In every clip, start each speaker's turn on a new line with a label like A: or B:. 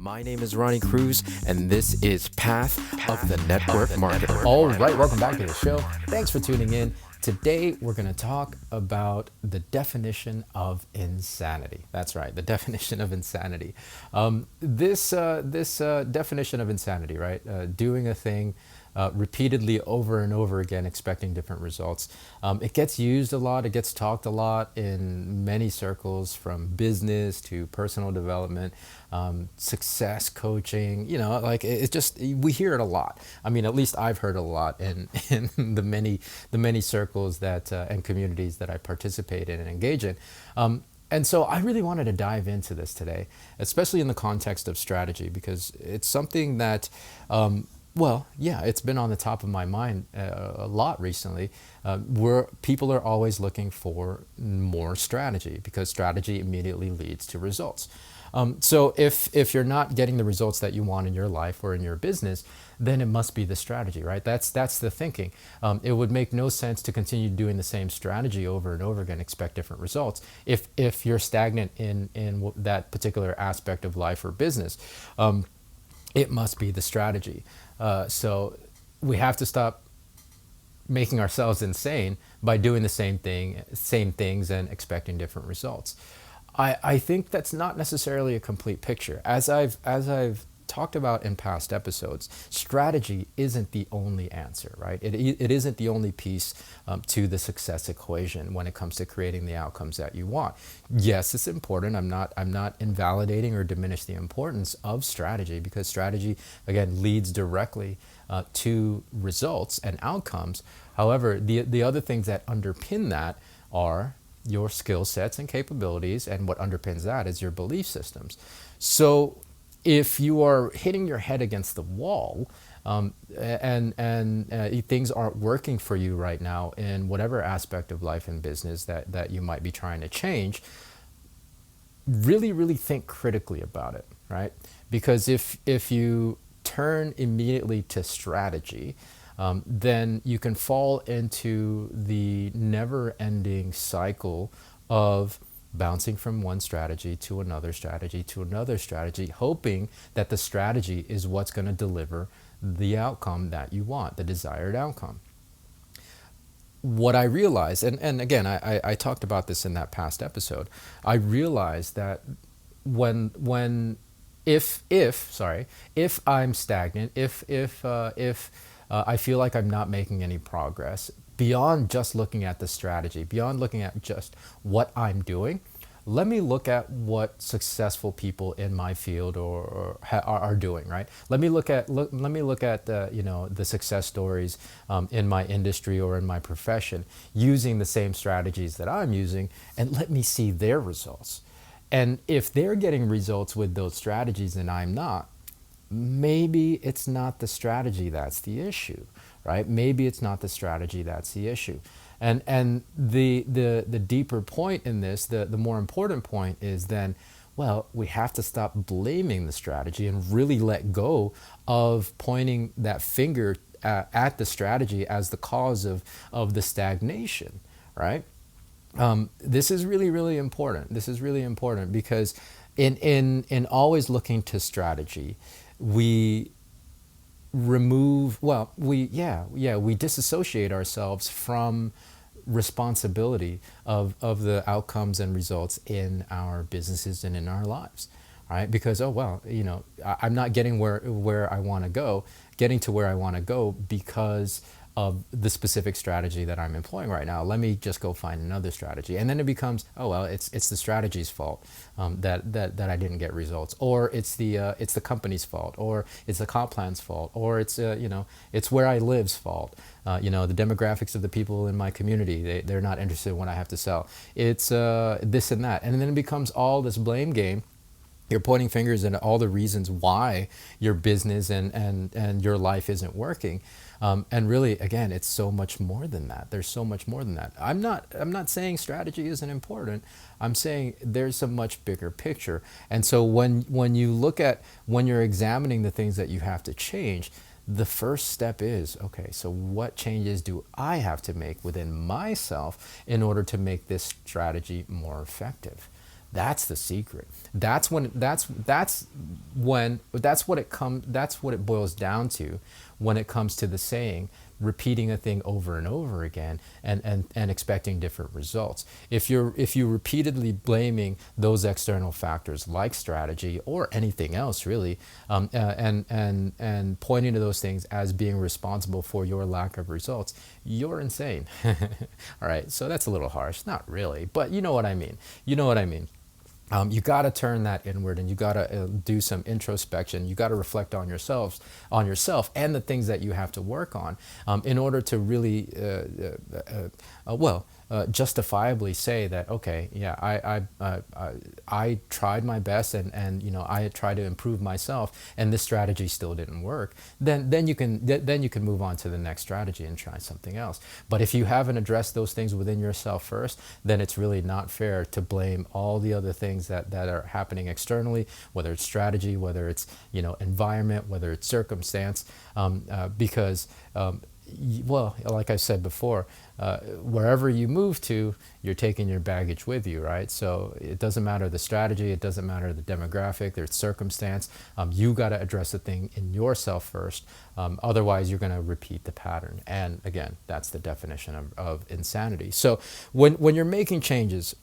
A: My name is Ronnie Cruz, and this is Path of the Network Marketer. All right, welcome back to the show. Thanks for tuning in. Today, we're going to talk about the definition of insanity. That's right, the definition of insanity. This definition of insanity, right? Doing a thing repeatedly over and over again, expecting different results. It gets used a lot. It gets talked a lot in many circles, from business to personal development, success coaching. You know, like it's just, we hear it a lot. I mean, at least I've heard a lot in the many circles that and communities that I participate in and engage in. And so I really wanted to dive into this today, especially in the context of strategy, because it's something that it's been on the top of my mind a lot recently, where people are always looking for more strategy, because strategy immediately leads to results. So if you're not getting the results that you want in your life or in your business, then it must be the strategy, right? That's the thinking. It would make no sense to continue doing the same strategy over and over again, expect different results, if you're stagnant in that particular aspect of life or business. It must be the strategy. So we have to stop making ourselves insane by doing the same things and expecting different results. I think that's not necessarily a complete picture. As I've talked about in past episodes, strategy isn't the only answer, right? It isn't the only piece to the success equation when it comes to creating the outcomes that you want. Yes, it's important. I'm not invalidating or diminish the importance of strategy, because strategy, again, leads directly to results and outcomes. However, the other things that underpin that are your skill sets and capabilities, and what underpins that is your belief systems. So if you are hitting your head against the wall, and things aren't working for you right now in whatever aspect of life and business that you might be trying to change, really think critically about it, right? Because if you turn immediately to strategy, then you can fall into the never-ending cycle of bouncing from one strategy to another strategy to another strategy, hoping that the strategy is what's going to deliver the outcome that you want, the desired outcome. What I realized, and again, I talked about this in that past episode, I realized that if I'm stagnant, if I feel like I'm not making any progress, beyond just looking at the strategy, beyond looking at just what I'm doing, let me look at what successful people in my field are doing, right? Let me look at the success stories in my industry or in my profession, using the same strategies that I'm using, and let me see their results. And if they're getting results with those strategies and I'm not, maybe it's not the strategy that's the issue, right? Maybe it's not the strategy that's the issue. And the deeper point in this, the more important point is then, well, we have to stop blaming the strategy and really let go of pointing that finger at the strategy as the cause of the stagnation, right? This is really important. This is really important, because in always looking to strategy, we disassociate ourselves from responsibility of the outcomes and results in our businesses and in our lives, right? Because I'm not getting where I want to go, because of the specific strategy that I'm employing right now. Let me just go find another strategy. And then it becomes, it's the strategy's fault that I didn't get results, or it's the company's fault, or it's the comp plan's fault, or it's where I live's fault. The demographics of the people in my community, they're not interested in what I have to sell. It's this and that. And then it becomes all this blame game. You're pointing fingers at all the reasons why your business and your life isn't working. And really, again, it's so much more than that. There's so much more than that. I'm not saying strategy isn't important. I'm saying there's a much bigger picture. And so when you're examining the things that you have to change, the first step is, okay, so what changes do I have to make within myself in order to make this strategy more effective? That's the secret. That's what it boils down to when it comes to the saying, repeating a thing over and over again, and expecting different results. If you repeatedly blaming those external factors like strategy or anything else really, and pointing to those things as being responsible for your lack of results, you're insane. All right, so that's a little harsh, not really, but you know what I mean. You know what I mean. You got to turn that inward, and you got to do some introspection. You got to reflect on yourself, and the things that you have to work on, in order to really, justifiably say that, okay, yeah, I tried my best, and I tried to improve myself, and this strategy still didn't work. Then you can move on to the next strategy and try something else. But if you haven't addressed those things within yourself first, then it's really not fair to blame all the other things that are happening externally, whether it's strategy, whether it's environment, whether it's circumstance, because well, like I said before, wherever you move to, you're taking your baggage with you, right? So it doesn't matter the strategy, it doesn't matter the demographic, there's circumstance. You got to address the thing in yourself first. Otherwise, you're going to repeat the pattern. And again, that's the definition of insanity. So when you're making changes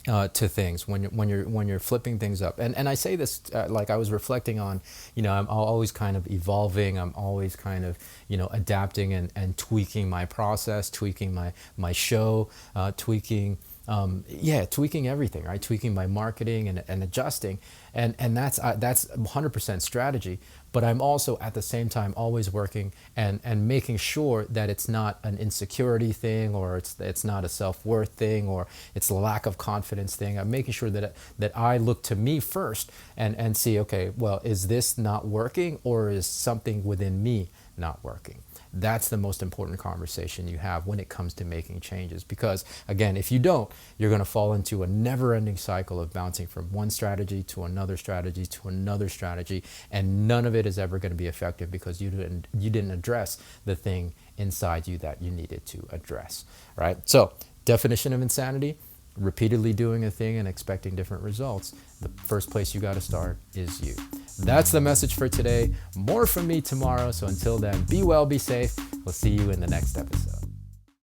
A: to things, when you're flipping things up, and I say this like I was reflecting on, I'm always kind of evolving, I'm always kind of adapting and tweaking my process, tweaking my show, tweaking everything, right? Tweaking my marketing and adjusting, and that's 100% strategy. But I'm also at the same time always working and making sure that it's not an insecurity thing, or it's not a self-worth thing, or it's a lack of confidence thing. I'm making sure that I look to me first and see, okay, well, is this not working, or is something within me not working? That's the most important conversation you have when it comes to making changes. Because again, if you don't, you're going to fall into a never-ending cycle of bouncing from one strategy to another strategy to another strategy, and none of it is ever going to be effective because you didn't address the thing inside you that you needed to address, right? So, definition of insanity: repeatedly doing a thing and expecting different results. The first place you got to start is you. That's the message for today. More from me tomorrow. So until then, be well, be safe. We'll see you in the next episode.